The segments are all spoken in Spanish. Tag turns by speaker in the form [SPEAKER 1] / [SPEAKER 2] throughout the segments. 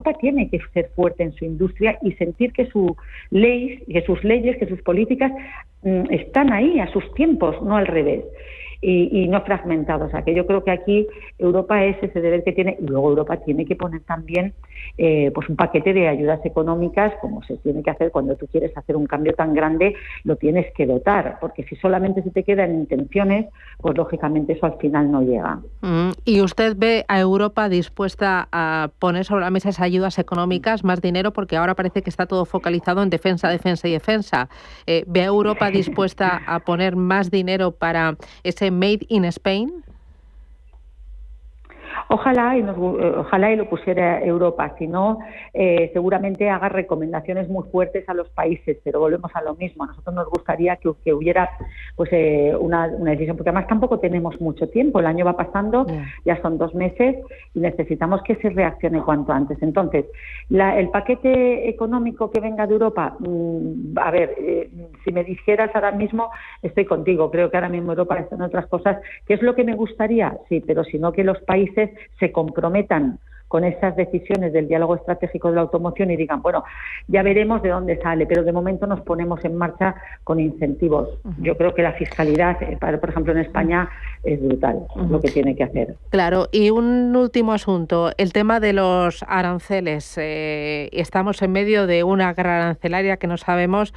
[SPEAKER 1] Europa tiene que ser fuerte en su industria y sentir que sus leyes, que sus políticas están ahí a sus tiempos, no al revés. Y no fragmentados. O sea, que yo creo que aquí Europa es ese deber que tiene, y luego Europa tiene que poner también pues un paquete de ayudas económicas, como se tiene que hacer cuando tú quieres hacer un cambio tan grande, lo tienes que dotar, porque si solamente se te queda en intenciones, pues lógicamente eso al final no llega.
[SPEAKER 2] ¿Y usted ve a Europa dispuesta a poner sobre la mesa esas ayudas económicas, más dinero, porque ahora parece que está todo focalizado en defensa, defensa y defensa? ¿Ve a Europa dispuesta a poner más dinero para ese Made in Spain?
[SPEAKER 1] Ojalá y lo pusiera Europa, si no, seguramente haga recomendaciones muy fuertes a los países, pero volvemos a lo mismo. A nosotros nos gustaría que hubiera pues una decisión, porque además tampoco tenemos mucho tiempo, el año va pasando, ya son 2 meses y necesitamos que se reaccione cuanto antes. Entonces, el paquete económico que venga de Europa, a ver, si me dijeras ahora mismo, estoy contigo, creo que ahora mismo Europa está en otras cosas. ¿Qué es lo que me gustaría? Sí, pero si no, que los países se comprometan con esas decisiones del diálogo estratégico de la automoción y digan, bueno, ya veremos de dónde sale, pero de momento nos ponemos en marcha con incentivos. Yo creo que la fiscalidad, por ejemplo, en España es brutal, lo que tiene que hacer.
[SPEAKER 2] Claro, y un último asunto, el tema de los aranceles. Estamos en medio de una guerra arancelaria que no sabemos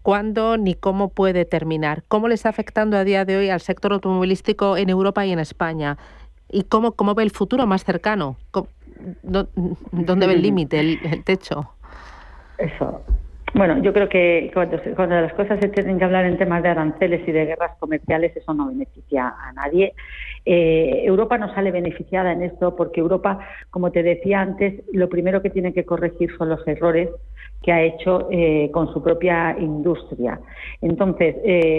[SPEAKER 2] cuándo ni cómo puede terminar. ¿Cómo le está afectando a día de hoy al sector automovilístico en Europa y en España? ¿Y cómo ve el futuro más cercano? ¿Dónde ve el límite, el techo?
[SPEAKER 1] Eso. Bueno, yo creo que cuando las cosas se tienen que hablar en temas de aranceles y de guerras comerciales, eso no beneficia a nadie. Europa no sale beneficiada en esto porque Europa, como te decía antes, lo primero que tiene que corregir son los errores que ha hecho con su propia industria. Entonces,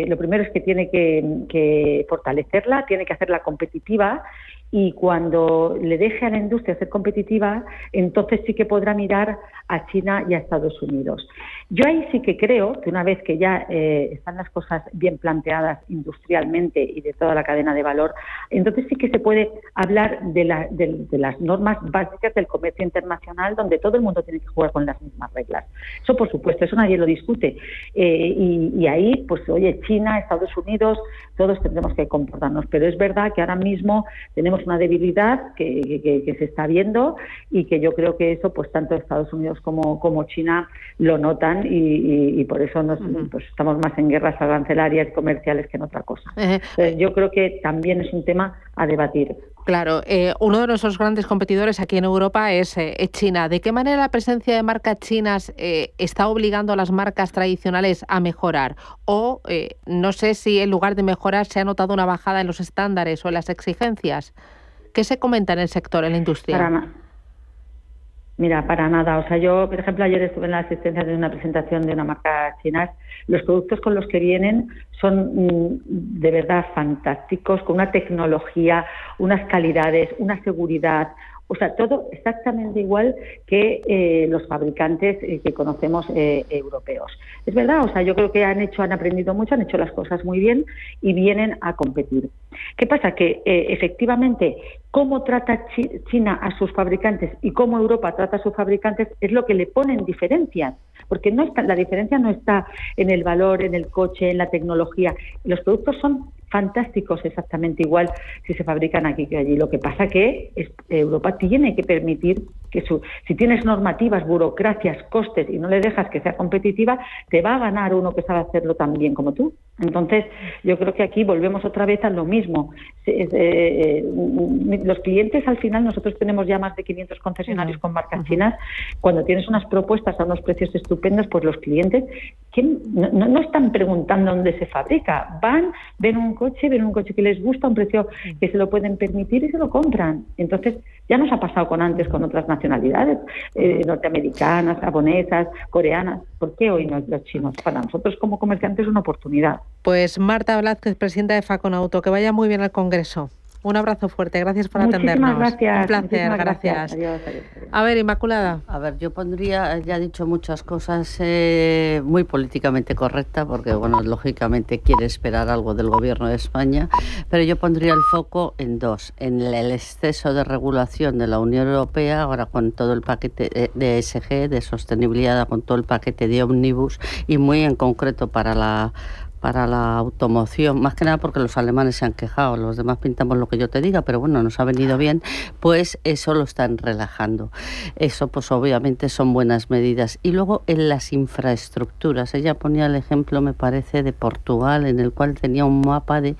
[SPEAKER 1] lo primero es que tiene que fortalecerla, tiene que hacerla competitiva, y cuando le deje a la industria ser competitiva, entonces sí que podrá mirar a China y a Estados Unidos. Yo ahí sí que creo que una vez que ya están las cosas bien planteadas industrialmente y de toda la cadena de valor, entonces sí que se puede hablar de las normas básicas del comercio internacional, donde todo el mundo tiene que jugar con las mismas reglas. Eso, por supuesto, eso nadie lo discute. Y ahí, pues oye, China, Estados Unidos, todos tendremos que comportarnos. Pero es verdad que ahora mismo tenemos una debilidad que se está viendo y que yo creo que eso, pues tanto Estados Unidos como China lo notan y por eso pues estamos más en guerras arancelarias y comerciales que en otra cosa. Entonces, yo creo que también es un tema a debatir.
[SPEAKER 2] Claro, uno de nuestros grandes competidores aquí en Europa es China. ¿De qué manera la presencia de marcas chinas está obligando a las marcas tradicionales a mejorar? O no sé si en lugar de mejorar se ha notado una bajada en los estándares o en las exigencias. ¿Qué se comenta en el sector, en la industria?
[SPEAKER 1] Mira, para nada. O sea, yo, por ejemplo, ayer estuve en la asistencia de una presentación de una marca china. Los productos con los que vienen son de verdad fantásticos, con una tecnología, unas calidades, una seguridad. O sea, todo exactamente igual que los fabricantes que conocemos europeos. Es verdad, o sea, yo creo que han aprendido mucho, han hecho las cosas muy bien y vienen a competir. ¿Qué pasa? Que efectivamente, cómo trata China a sus fabricantes y cómo Europa trata a sus fabricantes es lo que le pone en diferencias, porque la diferencia no está en el valor, en el coche, en la tecnología. Los productos son fantásticos exactamente igual si se fabrican aquí que allí. Lo que pasa que Europa tiene que permitir que si tienes normativas, burocracias, costes y no le dejas que sea competitiva, te va a ganar uno que sabe hacerlo tan bien como tú. Entonces, yo creo que aquí volvemos otra vez a lo mismo. Los clientes, al final, nosotros tenemos ya más de 500 concesionarios con marcas chinas. Cuando tienes unas propuestas a unos precios estupendos, pues los clientes no están preguntando dónde se fabrica. Ven un coche que les gusta, un precio que se lo pueden permitir y se lo compran. Entonces, ya nos ha pasado con otras nacionalidades, norteamericanas, japonesas, coreanas. ¿Por qué hoy no los chinos? Para nosotros como comerciantes es una oportunidad.
[SPEAKER 2] Pues Marta Blázquez, presidenta de Faconauto, que vaya muy bien al Congreso. Un abrazo fuerte, gracias por
[SPEAKER 1] Muchísimas
[SPEAKER 2] atendernos.
[SPEAKER 1] Gracias.
[SPEAKER 2] Un placer,
[SPEAKER 1] Muchísimas
[SPEAKER 2] gracias.
[SPEAKER 1] Adiós.
[SPEAKER 2] A ver, Inmaculada.
[SPEAKER 3] A ver, yo pondría, ya he dicho muchas cosas muy políticamente correctas, porque, bueno, lógicamente quiere esperar algo del gobierno de España, pero yo pondría el foco en dos: en el exceso de regulación de la Unión Europea, ahora con todo el paquete de ESG, de sostenibilidad, con todo el paquete de Omnibus, y muy en concreto para la automoción, más que nada porque los alemanes se han quejado, los demás pintamos lo que yo te diga, pero bueno, nos ha venido bien, pues eso lo están relajando. Eso pues obviamente son buenas medidas. Y luego en las infraestructuras, ella ponía el ejemplo, me parece, de Portugal, en el cual tenía un mapa de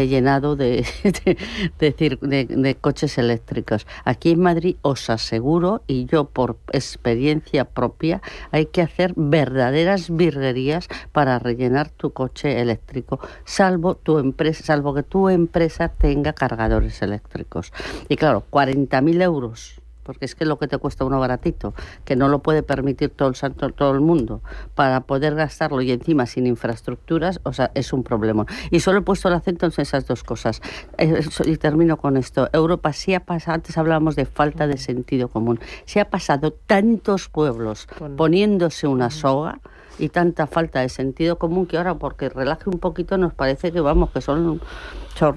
[SPEAKER 3] llenado de coches eléctricos. Aquí en Madrid os aseguro, y yo por experiencia propia, hay que hacer verdaderas virguerías para rellenar tu coche eléctrico, salvo que tu empresa tenga cargadores eléctricos. Y claro, 40.000 euros, porque es que lo que te cuesta uno baratito, que no lo puede permitir todo el mundo, para poder gastarlo, y encima sin infraestructuras, o sea, es un problema. Y solo he puesto el acento en esas dos cosas. Y termino con esto. Europa sí ha pasado, antes hablábamos de falta de sentido común, se ha pasado tantos pueblos poniéndose una soga, y tanta falta de sentido común, que ahora, porque relaje un poquito, nos parece que vamos, que son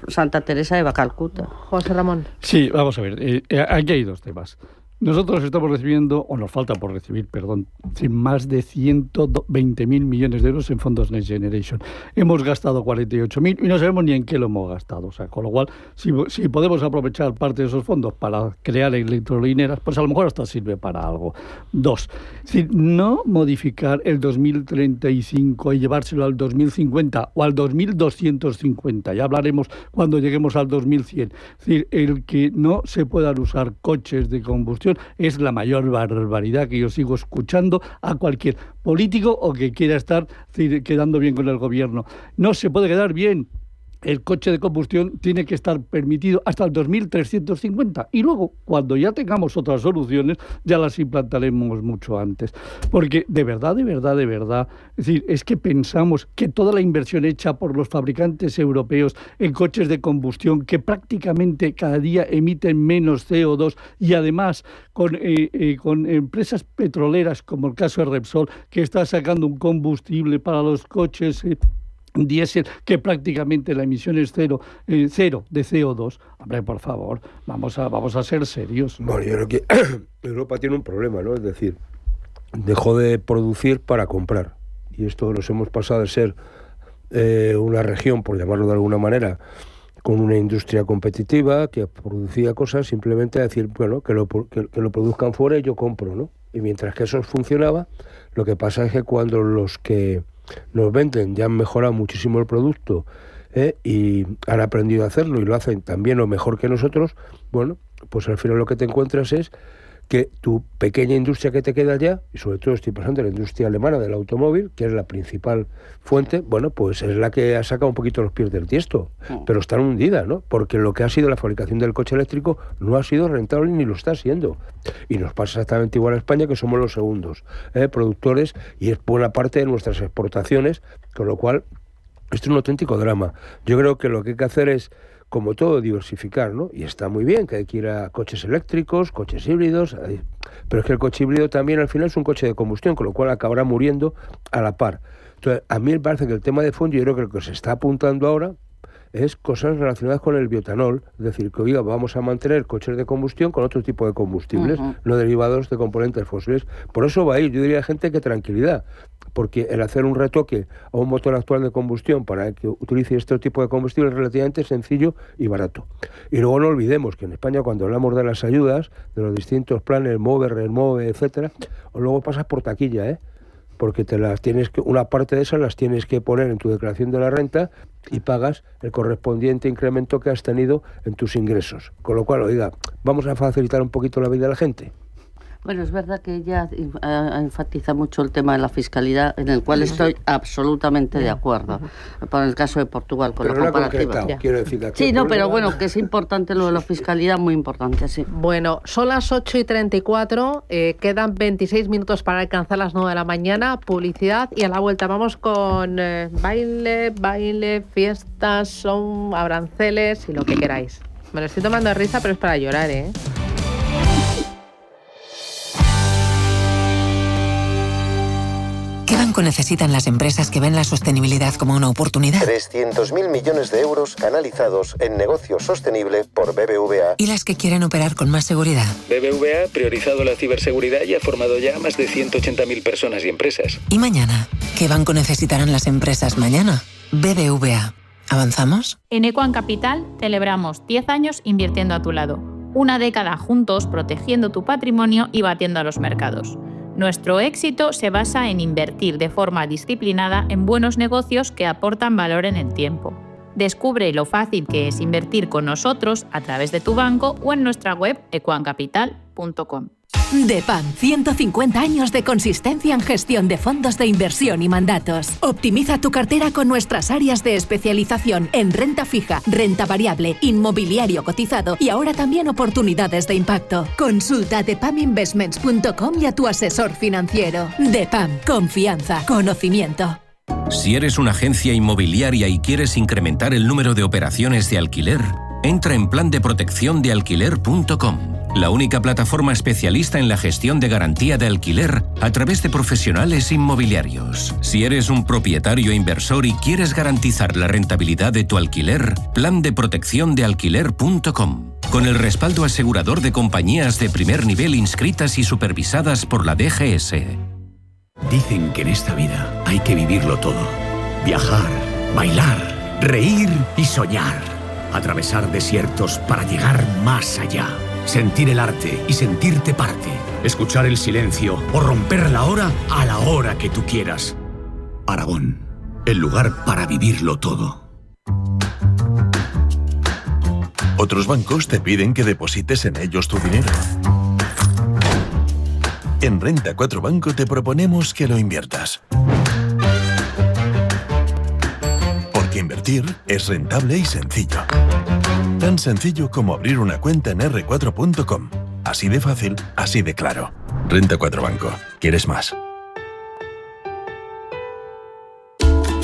[SPEAKER 3] Santa Teresa de Calcuta.
[SPEAKER 2] José Ramón.
[SPEAKER 4] Sí, vamos a ver, aquí hay dos temas. Nosotros estamos recibiendo, o nos falta por recibir, perdón, más de 120.000 millones de euros en fondos Next Generation. Hemos gastado 48.000 y no sabemos ni en qué lo hemos gastado. O sea, con lo cual, si podemos aprovechar parte de esos fondos para crear electrolineras, pues a lo mejor hasta sirve para algo. Dos, no modificar el 2035 y llevárselo al 2050 o al 2250. Ya hablaremos cuando lleguemos al 2100. Es decir, el que no se puedan usar coches de combustión es la mayor barbaridad que yo sigo escuchando a cualquier político o que quiera estar quedando bien con el gobierno. No se puede quedar bien. El coche de combustión tiene que estar permitido hasta el 2350 y luego, cuando ya tengamos otras soluciones, ya las implantaremos mucho antes. Porque de verdad, es decir, es que pensamos que toda la inversión hecha por los fabricantes europeos en coches de combustión, que prácticamente cada día emiten menos CO2 y además con empresas petroleras como el caso de Repsol, que está sacando un combustible para los coches diésel, que prácticamente la emisión es cero de CO2. Hombre, por favor, vamos a ser serios.
[SPEAKER 5] Bueno, yo creo que Europa tiene un problema, ¿no? Es decir, dejó de producir para comprar. Y esto nos hemos pasado de ser una región, por llamarlo de alguna manera, con una industria competitiva que producía cosas, simplemente a decir, bueno, que lo produzcan fuera y yo compro, ¿no? Y mientras que eso funcionaba, lo que pasa es que cuando los que nos venden ya han mejorado muchísimo el producto y han aprendido a hacerlo y lo hacen también o mejor que nosotros, bueno, pues al final lo que te encuentras es que tu pequeña industria que te queda allá, y sobre todo estoy pasando en la industria alemana del automóvil, que es la principal fuente, bueno, pues es la que ha sacado un poquito los pies del tiesto, pero están hundidas, ¿no? Porque lo que ha sido la fabricación del coche eléctrico no ha sido rentable ni lo está siendo. Y nos pasa exactamente igual a España, que somos los segundos productores, y es buena parte de nuestras exportaciones, con lo cual esto es un auténtico drama. Yo creo que lo que hay que hacer es, como todo, diversificar, ¿no? Y está muy bien que hay que ir a coches eléctricos, coches híbridos, pero es que el coche híbrido también al final es un coche de combustión, con lo cual acabará muriendo a la par. Entonces, a mí me parece que el tema de fondo, yo creo que lo que se está apuntando ahora es cosas relacionadas con el bioetanol, es decir, que oiga, vamos a mantener coches de combustión con otro tipo de combustibles, no derivados de componentes fósiles. Por eso va a ir, yo diría a gente que tranquilidad, porque el hacer un retoque a un motor actual de combustión para que utilice este tipo de combustible es relativamente sencillo y barato. Y luego no olvidemos que en España, cuando hablamos de las ayudas, de los distintos planes, MOVE, RENMOVE, etcétera, luego pasas por taquilla, porque una parte de esas las tienes que poner en tu declaración de la renta y pagas el correspondiente incremento que has tenido en tus ingresos. Con lo cual, oiga, vamos a facilitar un poquito la vida a la gente.
[SPEAKER 3] Bueno, es verdad que ella enfatiza mucho el tema de la fiscalidad, en el cual estoy absolutamente de acuerdo. Para el caso de Portugal, con
[SPEAKER 5] pero
[SPEAKER 3] la comparativa.
[SPEAKER 5] Quiero decir que
[SPEAKER 3] sí, no, pero bueno, que es importante lo de la fiscalidad, muy importante, sí.
[SPEAKER 2] Bueno, son las 8:34, quedan 26 minutos para alcanzar las 9 de la mañana, publicidad, y a la vuelta vamos con baile, fiestas, son aranceles y lo que queráis. Me lo estoy tomando a risa, pero es para llorar, ¿eh?
[SPEAKER 6] ¿Qué banco necesitan las empresas que ven la sostenibilidad como una oportunidad?
[SPEAKER 7] 300.000 millones de euros canalizados en negocio sostenible por BBVA.
[SPEAKER 6] ¿Y las que quieren operar con más seguridad?
[SPEAKER 8] BBVA ha priorizado la ciberseguridad y ha formado ya a más de 180.000 personas y empresas.
[SPEAKER 6] ¿Y mañana? ¿Qué banco necesitarán las empresas mañana? BBVA. ¿Avanzamos?
[SPEAKER 9] En Equam Capital celebramos 10 años invirtiendo a tu lado. Una década juntos protegiendo tu patrimonio y batiendo a los mercados. Nuestro éxito se basa en invertir de forma disciplinada en buenos negocios que aportan valor en el tiempo. Descubre lo fácil que es invertir con nosotros a través de tu banco o en nuestra web equamcapital.com.
[SPEAKER 10] DEPAM, 150 años de consistencia en gestión de fondos de inversión y mandatos. Optimiza tu cartera con nuestras áreas de especialización en renta fija, renta variable, inmobiliario cotizado y ahora también oportunidades de impacto. Consulta depaminvestments.com y a tu asesor financiero. DEPAM, confianza, conocimiento.
[SPEAKER 11] Si eres una agencia inmobiliaria y quieres incrementar el número de operaciones de alquiler, entra en plandeprotecciondealquiler.com. La única plataforma especialista en la gestión de garantía de alquiler a través de profesionales inmobiliarios. Si eres un propietario inversor y quieres garantizar la rentabilidad de tu alquiler, plandeprotecciondealquiler.com. Con el respaldo asegurador de compañías de primer nivel inscritas y supervisadas por la DGS.
[SPEAKER 12] Dicen que en esta vida hay que vivirlo todo. Viajar, bailar, reír y soñar. Atravesar desiertos para llegar más allá. Sentir el arte y sentirte parte. Escuchar el silencio o romper la hora a la hora que tú quieras. Aragón, el lugar para vivirlo todo.
[SPEAKER 13] Otros bancos te piden que deposites en ellos tu dinero. En Renta 4 Banco te proponemos que lo inviertas. Porque invertir es rentable y sencillo. Tan sencillo como abrir una cuenta en r4.com. Así de fácil, así de claro. Renta 4 Banco. ¿Quieres más?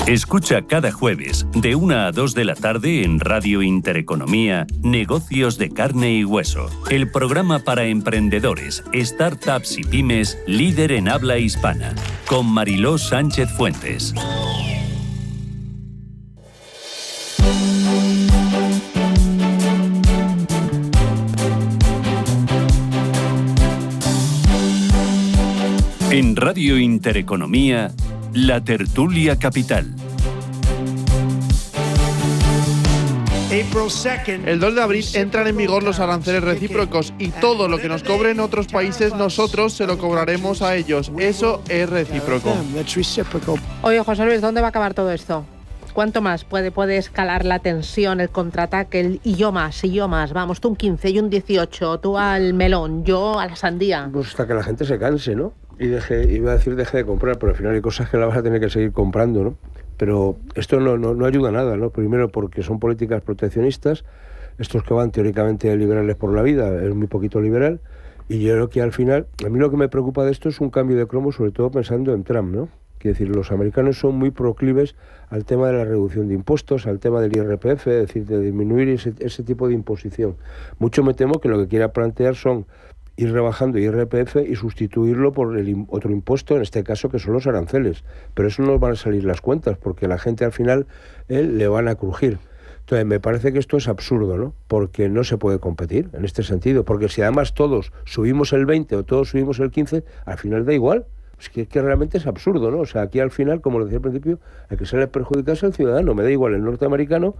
[SPEAKER 14] Escucha cada jueves de 1 a 2 de la tarde en Radio Intereconomía Negocios de Carne y Hueso. El programa para emprendedores, startups y pymes líder en habla hispana. Con Mariló Sánchez Fuentes. En Radio Intereconomía, La Tertulia Capital.
[SPEAKER 15] El 2 de abril entran en vigor los aranceles recíprocos y todo lo que nos cobren otros países nosotros se lo cobraremos a ellos. Eso es recíproco.
[SPEAKER 2] Oye, José Luis, ¿dónde va a acabar todo esto? ¿Cuánto más puede escalar la tensión, el contraataque, y yo más? Vamos, tú un 15 y un 18, tú al melón, yo a la sandía.
[SPEAKER 5] Pues hasta que la gente se canse, ¿no? Y iba a decir deje de comprar, pero al final hay cosas que la vas a tener que seguir comprando, ¿no? Pero esto no ayuda a nada, ¿no? Primero porque son políticas proteccionistas, estos que van teóricamente liberales por la vida, es muy poquito liberal, y yo creo que al final, a mí lo que me preocupa de esto es un cambio de cromo, sobre todo pensando en Trump, ¿no? Quiero decir, los americanos son muy proclives al tema de la reducción de impuestos, al tema del IRPF, es decir, de disminuir ese tipo de imposición. Mucho me temo que lo que quiera plantear son ir rebajando IRPF y sustituirlo por otro impuesto, en este caso que son los aranceles. Pero eso no van a salir las cuentas, porque la gente al final le van a crujir. Entonces me parece que esto es absurdo, ¿no? Porque no se puede competir en este sentido, porque si además todos subimos el 20 o todos subimos el 15, al final da igual. Es que realmente es absurdo, ¿no? O sea, aquí al final, como lo decía al principio, el que sale perjudicado es el ciudadano. Me da igual el norteamericano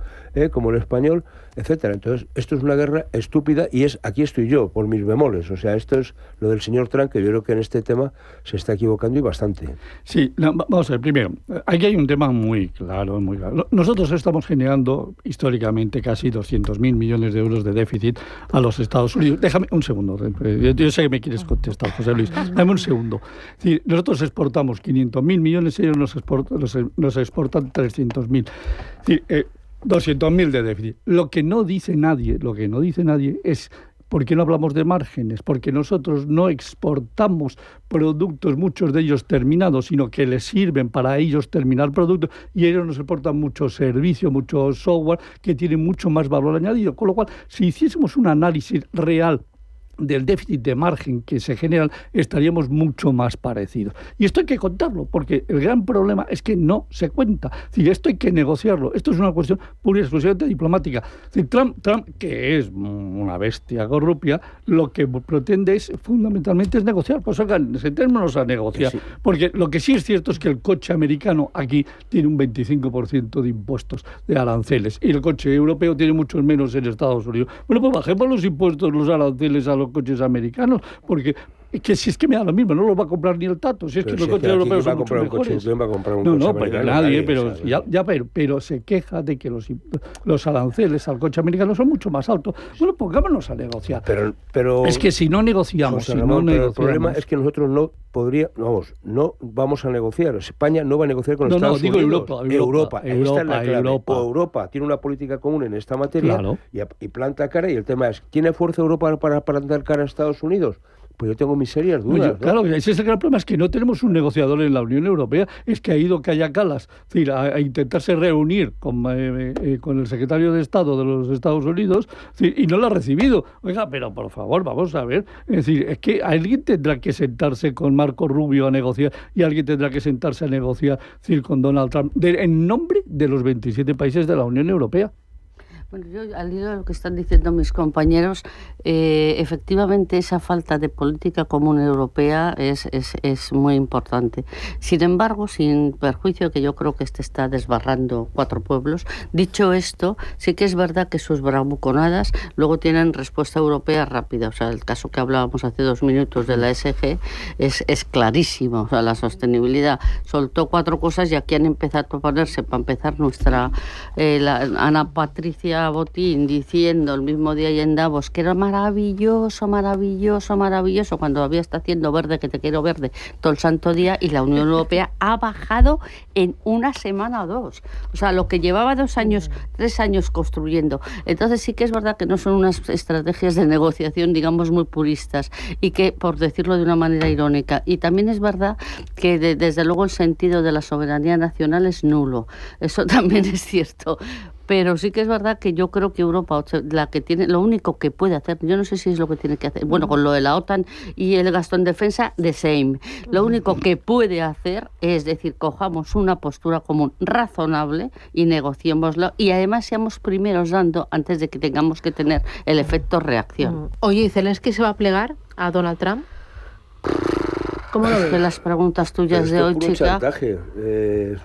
[SPEAKER 5] como el español, etcétera. Entonces, esto es una guerra estúpida y aquí estoy yo, por mis bemoles. O sea, esto es lo del señor Trump, que yo creo que en este tema se está equivocando y bastante.
[SPEAKER 4] Sí, vamos a ver, primero, aquí hay un tema muy claro, muy claro. Nosotros estamos generando históricamente casi 200.000 millones de euros de déficit a los Estados Unidos. Déjame un segundo, yo sé que me quieres contestar, José Luis. Dame un segundo. Sí, nosotros exportamos 500.000 millones, ellos nos exportan 300.000. Sí, 200.000 de déficit. Lo que no dice nadie es ¿Por qué no hablamos de márgenes? Porque nosotros no exportamos productos, muchos de ellos terminados, sino que les sirven para ellos terminar productos, y ellos nos exportan mucho servicio, mucho software que tiene mucho más valor añadido. Con lo cual, si hiciésemos un análisis real del déficit de margen que se generan, estaríamos mucho más parecidos. Y esto hay que contarlo, porque el gran problema es que no se cuenta. Es decir, esto hay que negociarlo. Esto es una cuestión pura y exclusivamente diplomática. Es decir, Trump, que es una bestia corrupta, lo que pretende fundamentalmente es negociar. Pues oigan, sentémonos a negociar. Sí. Porque lo que sí es cierto es que el coche americano aquí tiene un 25% de impuestos, de aranceles, y el coche europeo tiene muchos menos en Estados Unidos. Bueno, pues bajemos los impuestos, los aranceles a los coches americanos, porque que si es que me da lo mismo, no los va a comprar ni el Tato, si es que los coches europeos son mucho mejores. Pero se queja de que los aranceles al coche americano son mucho más altos. Bueno, pongámonos a negociar.
[SPEAKER 5] Pero
[SPEAKER 4] es que si no negociamos,
[SPEAKER 5] el problema es que nosotros no vamos a negociar. España no va a negociar con Estados Unidos. Europa. Esta es la clave. Europa tiene una política común en esta materia, claro, y planta cara, y el tema es, ¿tiene fuerza Europa para plantar cara a Estados Unidos? Pues yo tengo mis serias dudas.
[SPEAKER 4] Claro, ese es el gran problema, es que no tenemos un negociador en la Unión Europea, es que ha ido Kaja Kallas a intentarse reunir con el secretario de Estado de los Estados Unidos, y no lo ha recibido. Oiga, pero por favor, vamos a ver. Es decir, es que alguien tendrá que sentarse con Marco Rubio a negociar, y alguien tendrá que sentarse a negociar con Donald Trump en nombre de los 27 países de la Unión Europea.
[SPEAKER 3] Bueno, yo al hilo de lo que están diciendo mis compañeros, efectivamente esa falta de política común europea es muy importante. Sin embargo, sin perjuicio que yo creo que está desbarrando 4 pueblos, dicho esto, sí que es verdad que sus bravuconadas luego tienen respuesta europea rápida. O sea, el caso que hablábamos hace 2 minutos de la ESG es clarísimo. O sea, la sostenibilidad soltó 4 cosas y aquí han empezado a ponerse, para empezar, nuestra Ana Patricia Botín diciendo el mismo día y en Davos que era maravilloso, cuando todavía está haciendo verde, que te quiero verde, todo el santo día, y la Unión Europea ha bajado en una semana o 2. O sea, lo que llevaba 2 años, 3 años construyendo. Entonces sí que es verdad que no son unas estrategias de negociación, digamos, muy puristas, y que, por decirlo de una manera irónica, y también es verdad que desde luego el sentido de la soberanía nacional es nulo. Eso también es cierto. Pero sí que es verdad que yo creo que Europa, la que tiene, lo único que puede hacer, yo no sé si es lo que tiene que hacer, bueno, con lo de la OTAN y el gasto en defensa, the same. Lo único que puede hacer es decir, cojamos una postura común razonable y negociémoslo, y además seamos primeros dando antes de que tengamos que tener el efecto reacción.
[SPEAKER 2] Oye, ¿y Zelensky se va a plegar a Donald Trump?
[SPEAKER 3] ¿Cómo lo ves? Que las preguntas tuyas de hoy, chica.
[SPEAKER 5] Chantaje,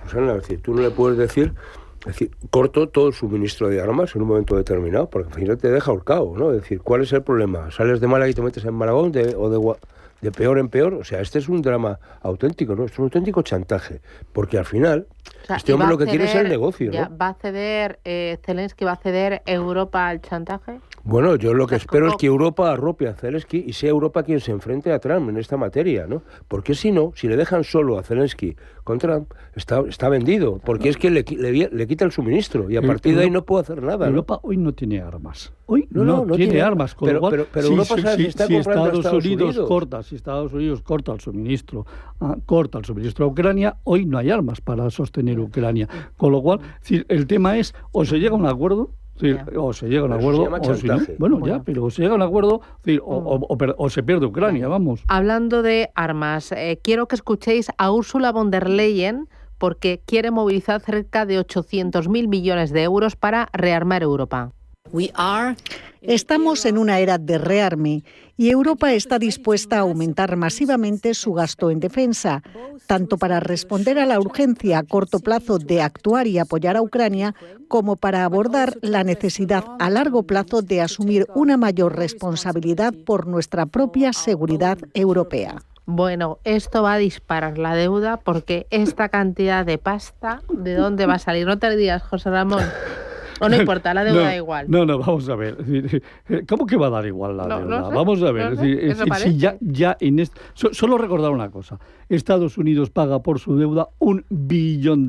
[SPEAKER 5] Susana, es decir, tú no le puedes decir... Es decir, corto todo el suministro de armas en un momento determinado, porque al final te deja ahorcado, ¿no? Es decir, ¿cuál es el problema? ¿Sales de Málaga y te metes en Malagón o de peor en peor? O sea, este es un drama auténtico, ¿no? Es un auténtico chantaje, porque al final, o sea, este hombre lo que quiere es el negocio, ¿no?
[SPEAKER 2] ¿Va a ceder, Zelensky va a ceder Europa al chantaje?
[SPEAKER 5] Bueno, yo lo que espero es que Europa arrope a Zelensky y sea Europa quien se enfrente a Trump en esta materia, ¿no? Porque si no, si le dejan solo a Zelensky con Trump, está vendido, porque es que le quita el suministro y a partir de ahí no puede hacer nada.
[SPEAKER 4] Europa hoy no tiene armas. Hoy no tiene armas. Con
[SPEAKER 5] pero Europa está comprando
[SPEAKER 4] Estados Unidos corta, si Estados Unidos corta el suministro a Ucrania, hoy no hay armas para sostener Ucrania. Con lo cual, el tema es, o se llega a un acuerdo, o se llega a un acuerdo, o si no, pero se llega a un acuerdo, o se pierde Ucrania, vamos.
[SPEAKER 2] Hablando de armas, quiero que escuchéis a Ursula von der Leyen, porque quiere movilizar cerca de 800.000 millones de euros para rearmar Europa.
[SPEAKER 16] Estamos en una era de rearme y Europa está dispuesta a aumentar masivamente su gasto en defensa, tanto para responder a la urgencia a corto plazo de actuar y apoyar a Ucrania, como para abordar la necesidad a largo plazo de asumir una mayor responsabilidad por nuestra propia seguridad europea.
[SPEAKER 2] Bueno, esto va a disparar la deuda, porque esta cantidad de pasta, ¿de dónde va a salir? No te digas, José Ramón. O no importa, la deuda da igual.
[SPEAKER 4] No, vamos a ver. ¿Cómo que va a dar igual la deuda? No sé, vamos a ver. Si ya solo recordar una cosa. Estados Unidos paga por su deuda $1 billón.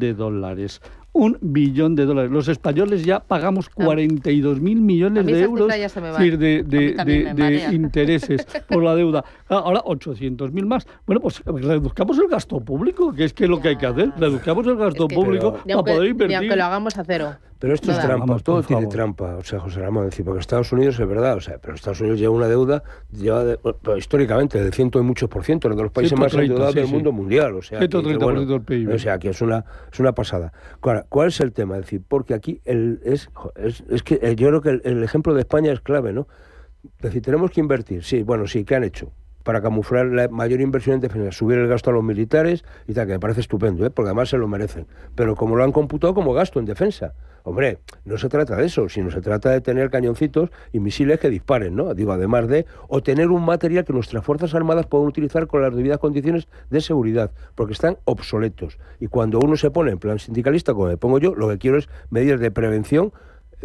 [SPEAKER 4] 1 billón de dólares. Los españoles ya pagamos 42.000 millones de euros de intereses por la deuda. Ahora 800.000 más. Bueno, pues reduzcamos el gasto público, que es que lo que hay que hacer. Reduzcamos el gasto público para poder invertir.
[SPEAKER 2] Ni aunque lo hagamos a cero.
[SPEAKER 5] Pero esto es trampa, todo tiene trampa, o sea, José Ramón, porque Estados Unidos es verdad, o sea, pero Estados Unidos lleva una deuda, históricamente, del 100 y muchos por ciento, uno de los países más endeudados del mundo mundial, o sea,
[SPEAKER 4] 130% del PIB.
[SPEAKER 5] O sea, que es una pasada. ¿Cuál es el tema? Es decir, porque aquí es que yo creo que el ejemplo de España es clave, ¿no? Es decir, tenemos que invertir, sí, ¿qué han hecho? Para camuflar la mayor inversión en defensa, subir el gasto a los militares y tal, que me parece estupendo, porque además se lo merecen. Pero como lo han computado como gasto en defensa. Hombre, no se trata de eso, sino se trata de tener cañoncitos y misiles que disparen, ¿no? Digo, además de, o tener un material que nuestras Fuerzas Armadas puedan utilizar con las debidas condiciones de seguridad, porque están obsoletos. Y cuando uno se pone en plan sindicalista, como me pongo yo, lo que quiero es medidas de prevención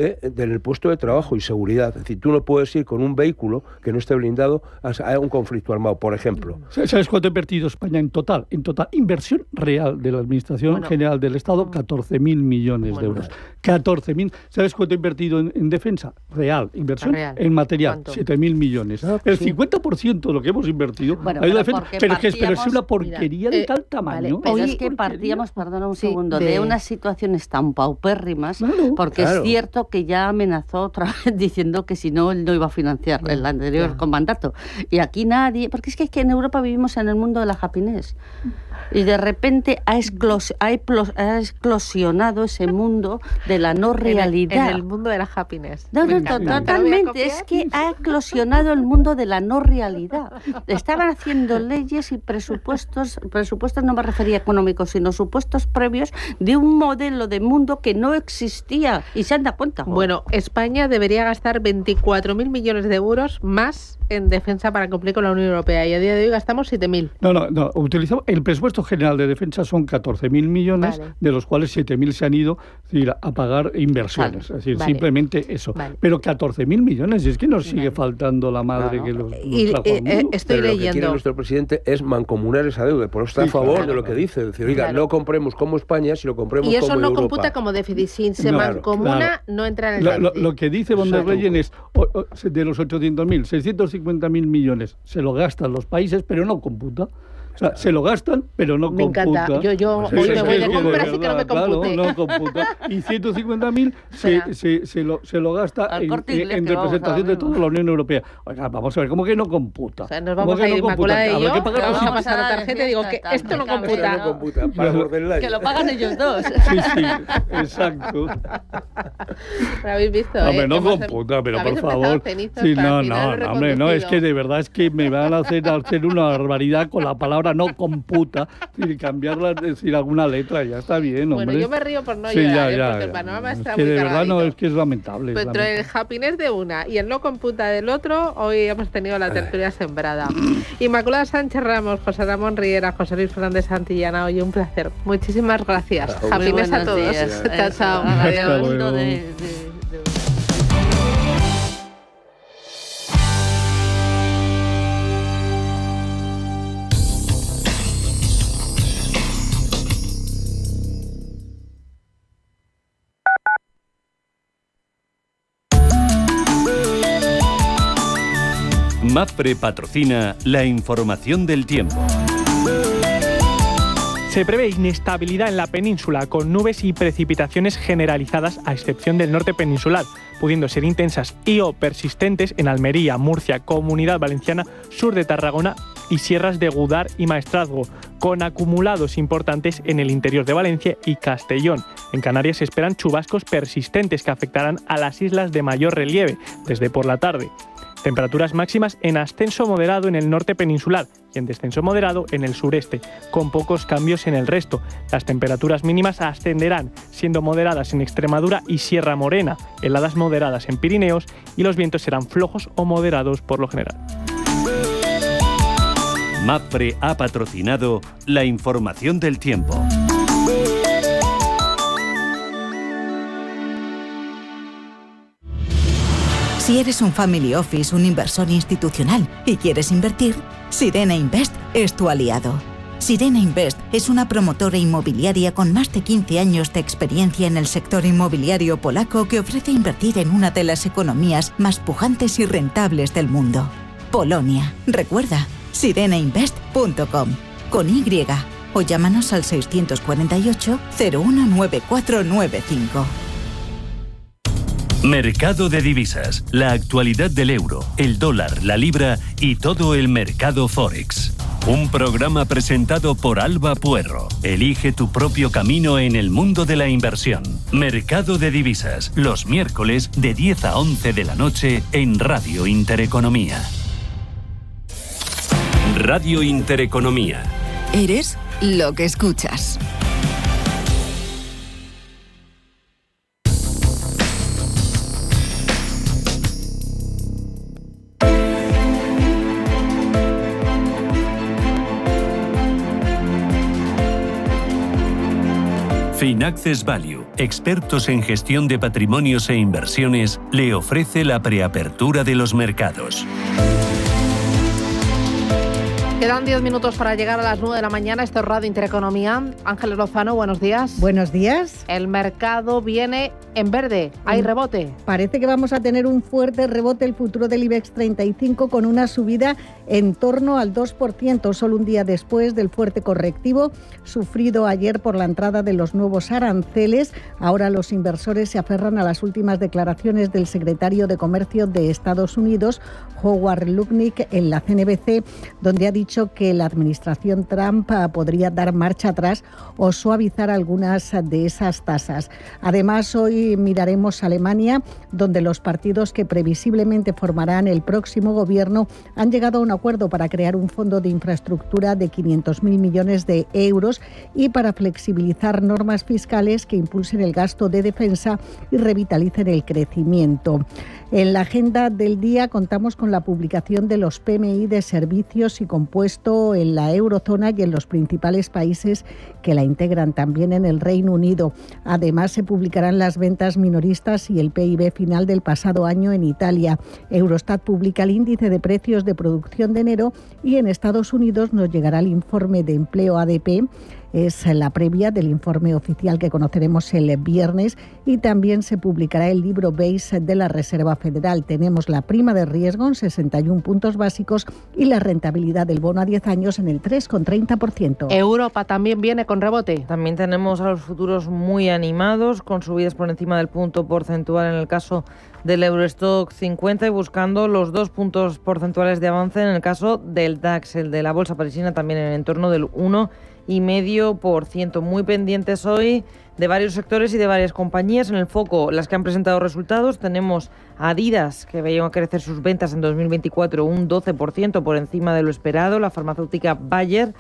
[SPEAKER 5] en el puesto de trabajo y seguridad. Es decir, tú no puedes ir con un vehículo que no esté blindado a un conflicto armado, por ejemplo.
[SPEAKER 4] ¿Sabes cuánto ha invertido España en total? En total, inversión real de la Administración General del Estado, 14.000 millones de euros. 14.000. ¿Sabes cuánto ha invertido en defensa? Real. Inversión en material, 7.000 millones. El 50% de lo que hemos invertido ha ido a defensa. Pero es una porquería de tal tamaño.
[SPEAKER 3] Pero es que partíamos, perdona un segundo, de unas situaciones tan paupérrimas, porque es cierto que ya amenazó otra vez diciendo que si no, él no iba a financiar el anterior mandato. Y aquí nadie, porque es que en Europa vivimos en el mundo de la happiness. Y de repente ha explosionado ese mundo de la no realidad.
[SPEAKER 2] En el mundo de la happiness.
[SPEAKER 3] No, totalmente. Es que ha eclosionado el mundo de la no realidad. Estaban haciendo leyes y presupuestos no me refería a económicos, sino supuestos previos de un modelo de mundo que no existía. Y se han dado cuenta.
[SPEAKER 2] Bueno, España debería gastar 24.000 millones de euros más en defensa para cumplir con la Unión Europea. Y a día de hoy gastamos 7.000.
[SPEAKER 4] No. Utilizamos el presupuesto general de defensa son 14.000 millones, de los cuales 7.000 se han ido a pagar inversiones. Es decir, simplemente eso. Pero 14.000 millones, y es que nos sigue faltando la madre que los trajo al mundo.
[SPEAKER 2] Estoy leyendo.
[SPEAKER 5] Lo que quiere nuestro presidente es mancomunar esa deuda. Por eso está a favor de lo que dice. Es decir, oiga, no compremos como España, si lo compremos como Europa.
[SPEAKER 2] Y eso no computa como déficit. Si se mancomuna, no entra en el déficit.
[SPEAKER 4] Lo que dice von der Leyen es, de los 800.000, 650.000 millones se lo gastan los países, pero no computa. O sea, se lo gastan, pero no computa.
[SPEAKER 2] Me encanta. Yo hoy me voy de compras y que no me compute.
[SPEAKER 4] Claro, no computa. Y 150.000 se lo gasta en representación de toda la Unión Europea. Oiga, vamos a ver, ¿cómo que no computa?
[SPEAKER 2] O sea, nos vamos a ir Inmaculada y yo, vamos a pasar la tarjeta y digo que esto no computa.
[SPEAKER 3] Que lo pagan ellos dos.
[SPEAKER 4] Sí, exacto.
[SPEAKER 2] ¿Lo habéis visto?
[SPEAKER 4] Hombre, no computa, pero por favor. Sí, no, es que de verdad es que me van a hacer una barbaridad con la palabra no computa, y cambiarla, decir alguna letra, ya está bien, hombre.
[SPEAKER 2] Bueno, yo me río por no llorar, porque el panorama está muy cargadito.
[SPEAKER 4] De verdad no, es que es lamentable.
[SPEAKER 2] Pero entre el happiness de una y el no computa del otro, hoy hemos tenido la tertulia sembrada. Inmaculada Sánchez Ramos, José Ramón Riera, José Luis Fernández Santillana, hoy un placer. Muchísimas gracias. Happiness a todos. Chao. Adiós.
[SPEAKER 14] MAPFRE patrocina la información del tiempo.
[SPEAKER 17] Se prevé inestabilidad en la península, con nubes y precipitaciones generalizadas a excepción del norte peninsular, pudiendo ser intensas y o persistentes en Almería, Murcia, Comunidad Valenciana, sur de Tarragona y sierras de Gudar y Maestrazgo, con acumulados importantes en el interior de Valencia y Castellón. En Canarias se esperan chubascos persistentes que afectarán a las islas de mayor relieve desde por la tarde. Temperaturas máximas en ascenso moderado en el norte peninsular y en descenso moderado en el sureste, con pocos cambios en el resto. Las temperaturas mínimas ascenderán, siendo moderadas en Extremadura y Sierra Morena, heladas moderadas en Pirineos, y los vientos serán flojos o moderados por lo general.
[SPEAKER 14] MAPFRE ha patrocinado la información del tiempo.
[SPEAKER 18] Si eres un family office, un inversor institucional y quieres invertir, Sirena Invest es tu aliado. Sirena Invest es una promotora inmobiliaria con más de 15 años de experiencia en el sector inmobiliario polaco que ofrece invertir en una de las economías más pujantes y rentables del mundo. Polonia. Recuerda, sirenainvest.com. Con Y. O llámanos al 648 019495.
[SPEAKER 14] Mercado de divisas. La actualidad del euro, el dólar, la libra y todo el mercado Forex. Un programa presentado por Alba Puerro. Elige tu propio camino en el mundo de la inversión. Mercado de divisas. Los miércoles de 10 a 11 de la noche en Radio Intereconomía. Radio Intereconomía.
[SPEAKER 19] Eres lo que escuchas.
[SPEAKER 14] Finaccess Value, expertos en gestión de patrimonios e inversiones, le ofrece la preapertura de los mercados.
[SPEAKER 2] Quedan 10 minutos para llegar a las 9 de la mañana. Esto es Radio Intereconomía. Ángeles Lozano, buenos días.
[SPEAKER 16] Buenos días.
[SPEAKER 2] El mercado viene en verde. Hay rebote.
[SPEAKER 16] Parece que vamos a tener un fuerte rebote el futuro del IBEX 35 con una subida en torno al 2%, solo un día después del fuerte correctivo sufrido ayer por la entrada de los nuevos aranceles. Ahora los inversores se aferran a las últimas declaraciones del secretario de Comercio de Estados Unidos, Howard Lutnick, en la CNBC, donde ha dicho que la administración Trump podría dar marcha atrás o suavizar algunas de esas tasas. Además, hoy miraremos Alemania, donde los partidos que previsiblemente formarán el próximo gobierno han llegado a un acuerdo para crear un fondo de infraestructura de 500.000 millones de euros y para flexibilizar normas fiscales que impulsen el gasto de defensa y revitalicen el crecimiento. En la agenda del día contamos con la publicación de los PMI de servicios y compuesto en la eurozona y en los principales países que la integran, también en el Reino Unido. Además, se publicarán las ventas minoristas y el PIB final del pasado año en Italia. Eurostat publica el índice de precios de producción de enero y en Estados Unidos nos llegará el informe de empleo ADP. Es la previa del informe oficial que conoceremos el viernes y también se publicará el libro Base de la Reserva Federal. Tenemos la prima de riesgo en 61 puntos básicos y la rentabilidad del bono a 10 años en el 3,30%.
[SPEAKER 2] Europa también viene con rebote.
[SPEAKER 20] También tenemos a los futuros muy animados, con subidas por encima del punto porcentual en el caso del Eurostock 50 y buscando los 2 puntos porcentuales de avance en el caso del DAX. El de la bolsa parisina también en el entorno del 1,5%. Muy pendientes hoy de varios sectores y de varias compañías. En el foco, las que han presentado resultados, tenemos a Adidas, que veía a crecer sus ventas en 2024 un 12% por encima de lo esperado. La farmacéutica Bayer,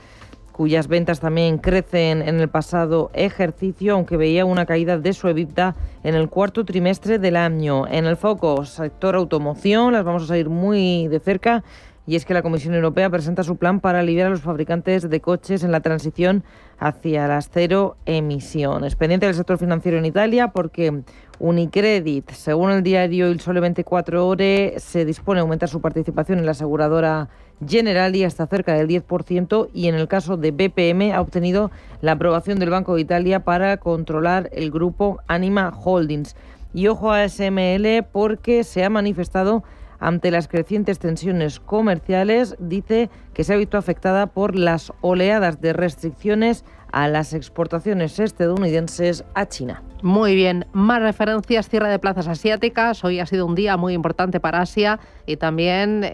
[SPEAKER 20] cuyas ventas también crecen en el pasado ejercicio, aunque veía una caída de su EBITDA en el cuarto trimestre del año. En el foco, sector automoción, las vamos a seguir muy de cerca. Y es que la Comisión Europea presenta su plan para aliviar a los fabricantes de coches en la transición hacia las cero emisiones. Pendiente del sector financiero en Italia, porque Unicredit, según el diario Il Sole 24 Ore, se dispone a aumentar su participación en la aseguradora Generali hasta cerca del 10% y en el caso de BPM ha obtenido la aprobación del Banco de Italia para controlar el grupo Anima Holdings. Y ojo a SML porque se ha manifestado ante las crecientes tensiones comerciales. Dice que se ha visto afectada por las oleadas de restricciones a las exportaciones estadounidenses a China.
[SPEAKER 2] Muy bien, más referencias, cierre de plazas asiáticas. Hoy ha sido un día muy importante para Asia y también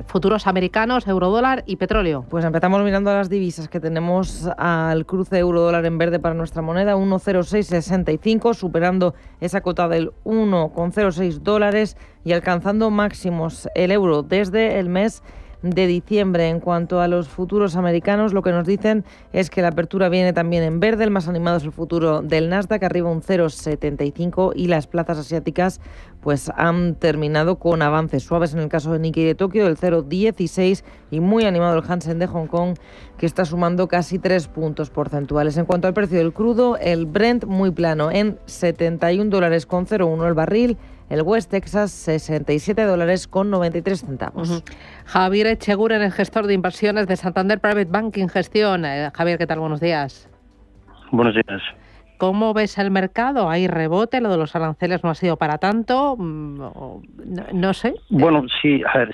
[SPEAKER 2] futuros americanos, eurodólar y petróleo.
[SPEAKER 20] Pues empezamos mirando a las divisas, que tenemos al cruce eurodólar en verde para nuestra moneda, 1,0665, superando esa cota del 1,06 dólares y alcanzando máximos el euro desde el mes de diciembre. En cuanto a los futuros americanos, lo que nos dicen es que la apertura viene también en verde. El más animado es el futuro del Nasdaq, arriba un 0,75, y las plazas asiáticas pues han terminado con avances suaves en el caso de Nikkei de Tokio, del 0,16, y muy animado el Hansen de Hong Kong, que está sumando casi 3 puntos porcentuales. En cuanto al precio del crudo, el Brent muy plano en $71,01 el barril, el West Texas $67.93.
[SPEAKER 2] Javier Echeguren, el gestor de inversiones de Santander Private Banking Gestión. Javier, ¿qué tal? Buenos días.
[SPEAKER 21] Buenos días.
[SPEAKER 2] ¿Cómo ves el mercado? ¿Hay rebote? ¿Lo de los aranceles no ha sido para tanto? No sé.
[SPEAKER 21] Bueno, sí, a ver,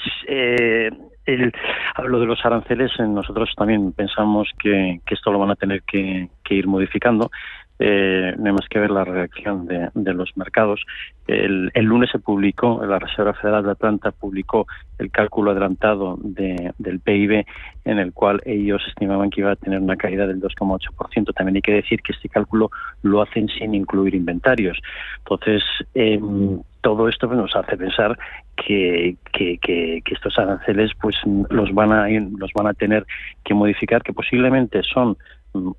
[SPEAKER 21] lo de los aranceles, nosotros también pensamos que esto lo van a tener que ir modificando. No hay más que ver la reacción de los mercados. El lunes se publicó, la Reserva Federal de Atlanta publicó el cálculo adelantado del PIB, en el cual ellos estimaban que iba a tener una caída del 2,8%. También hay que decir que este cálculo lo hacen sin incluir inventarios. Entonces, todo esto nos hace pensar que estos aranceles pues los van a tener que modificar, que posiblemente son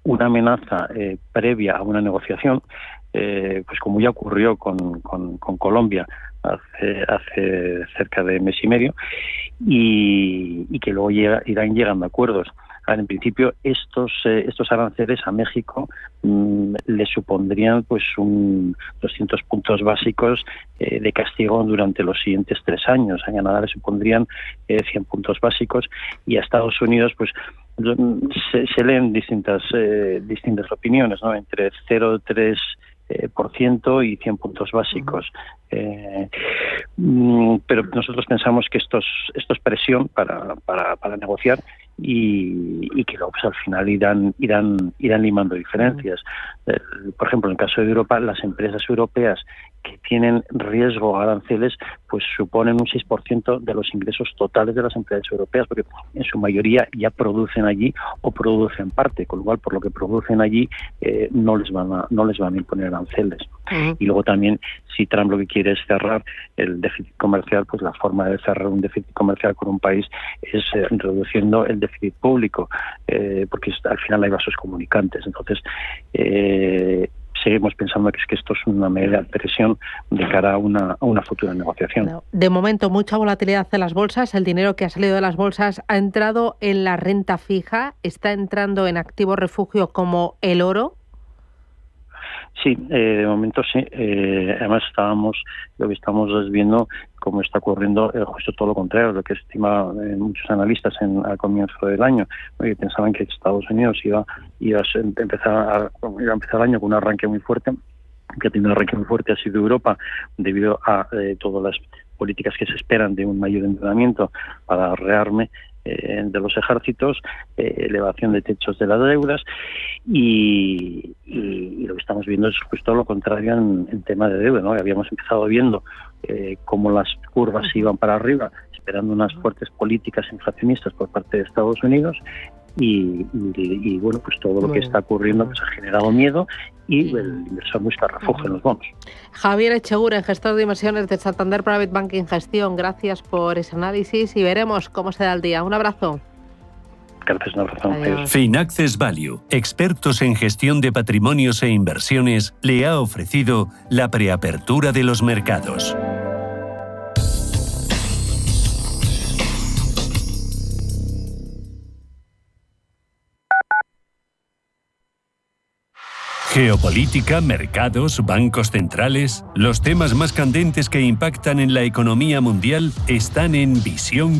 [SPEAKER 21] una amenaza previa a una negociación, pues como ya ocurrió con Colombia hace cerca de mes y medio, y que luego irán llegando a acuerdos. En principio, estos aranceles a México le supondrían pues 200 puntos básicos de castigo durante los siguientes 3 años. A Canadá le supondrían 100 puntos básicos, y a Estados Unidos pues se leen distintas opiniones, ¿no? Entre 0,3% y 100 puntos básicos. Pero nosotros pensamos que esto es presión para negociar, y que luego pues al final irán limando diferencias. Por ejemplo, en el caso de Europa, las empresas europeas que tienen riesgo a aranceles pues suponen un 6% de los ingresos totales de las empresas europeas, porque en su mayoría ya producen allí o producen parte, con lo cual por lo que producen allí no les van a imponer aranceles. Y luego también, si Trump lo que quiere es cerrar el déficit comercial, pues la forma de cerrar un déficit comercial con un país es reduciendo el déficit público, porque al final hay vasos comunicantes. Entonces, seguimos pensando que esto es una medida de presión de cara a una futura negociación.
[SPEAKER 2] De momento, mucha volatilidad en las bolsas. El dinero que ha salido de las bolsas ha entrado en la renta fija, está entrando en activo refugio como el oro.
[SPEAKER 21] Sí, de momento sí. Además lo que estamos viendo como está ocurriendo justo todo lo contrario, lo que estimaban muchos analistas al comienzo del año, ¿no? Que pensaban que Estados Unidos iba a empezar el año con un arranque muy fuerte. Que ha tenido un arranque muy fuerte ha sido Europa, debido a todas las políticas que se esperan de un mayor endeudamiento para rearme de los ejércitos, elevación de techos de las deudas, y lo que estamos viendo es justo lo contrario en tema de deuda, ¿no? Habíamos empezado viendo cómo las curvas iban para arriba, esperando unas fuertes políticas inflacionistas por parte de Estados Unidos, y bueno, pues todo lo que está ocurriendo pues ha generado miedo, y el inversor busca refugio en los bonos.
[SPEAKER 2] Javier Echeguren, gestor de inversiones de Santander Private Banking Gestión, gracias por ese análisis y veremos cómo se da el día. Un abrazo.
[SPEAKER 21] Gracias, un abrazo.
[SPEAKER 14] Finaccess Value, expertos en gestión de patrimonios e inversiones, le ha ofrecido la preapertura de los mercados. Geopolítica, mercados, bancos centrales, los temas más candentes que impactan en la economía mundial están en Visión